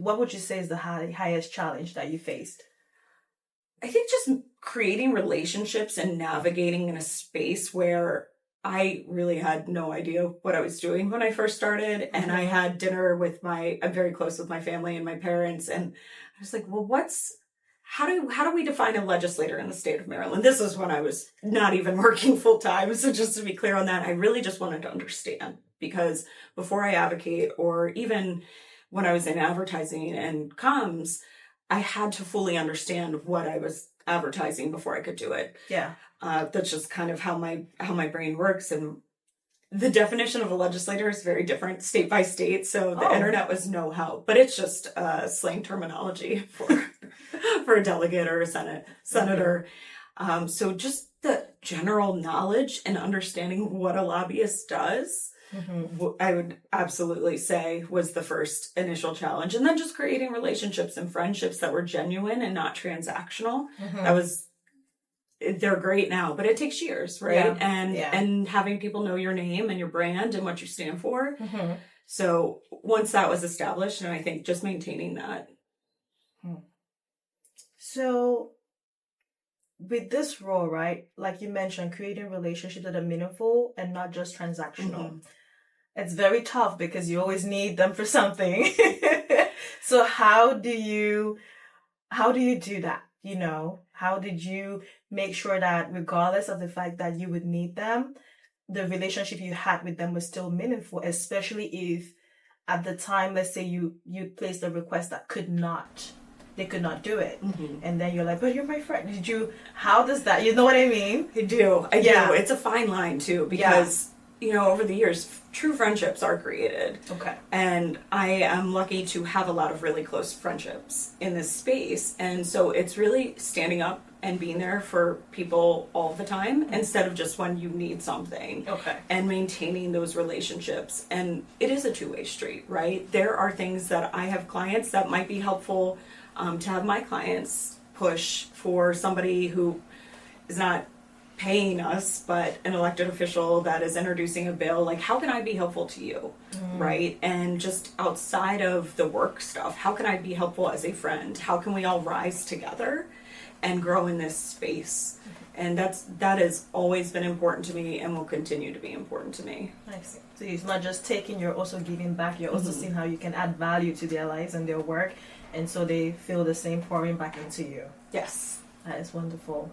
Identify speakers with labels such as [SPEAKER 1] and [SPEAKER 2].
[SPEAKER 1] What would you say is the highest challenge that you faced?
[SPEAKER 2] I think just creating relationships and navigating in a space where I really had no idea what I was doing when I first started. Mm-hmm. And I had dinner with I'm very close with my family and my parents. And I was like, well, how do we define a legislator in the state of Maryland? This is when I was not even working full time. So just to be clear on that, I really just wanted to understand, because before I advocate, or even when I was in advertising and comms, I had to fully understand what I was advertising before I could do it.
[SPEAKER 1] Yeah.
[SPEAKER 2] That's just kind of how my brain works. And the definition of a legislator is very different state by state. So the internet was no help, but it's just slang terminology for a delegate or a senator. Mm-hmm. So just the general knowledge and understanding what a lobbyist does, mm-hmm. I would absolutely say was the first initial challenge. And then just creating relationships and friendships that were genuine and not transactional. Mm-hmm. They're great now, but it takes years, right? Yeah. And having people know your name and your brand and what you stand for. Mm-hmm. So once that was established, and I think just maintaining that.
[SPEAKER 1] So with this role, right, like you mentioned, creating relationships that are meaningful and not just transactional. Mm-hmm. It's very tough because you always need them for something. So how do you do that? You know, how did you make sure that regardless of the fact that you would need them, the relationship you had with them was still meaningful, especially if at the time, let's say you placed a request that they could not do it. Mm-hmm. And then you're like, but you're my friend. How does that, you know what I mean?
[SPEAKER 2] I do. It's a fine line too, because, over the years, true friendships are created. Okay. And I am lucky to have a lot of really close friendships in this space. And so it's really standing up and being there for people all the time, mm-hmm. instead of just when you need something. Okay. And maintaining those relationships. And it is a two-way street, right? There are things that I have clients that might be helpful to have my clients push for somebody who is not paying us, but an elected official that is introducing a bill. Like, how can I be helpful to you, right? And just outside of the work stuff, how can I be helpful as a friend? How can we all rise together and grow in this space? And that has always been important to me and will continue to be important to me.
[SPEAKER 1] Nice. So it's not just taking, you're also giving back. You're also seeing how you can add value to their lives and their work. And so they feel the same pouring back into you.
[SPEAKER 2] Yes.
[SPEAKER 1] That is wonderful.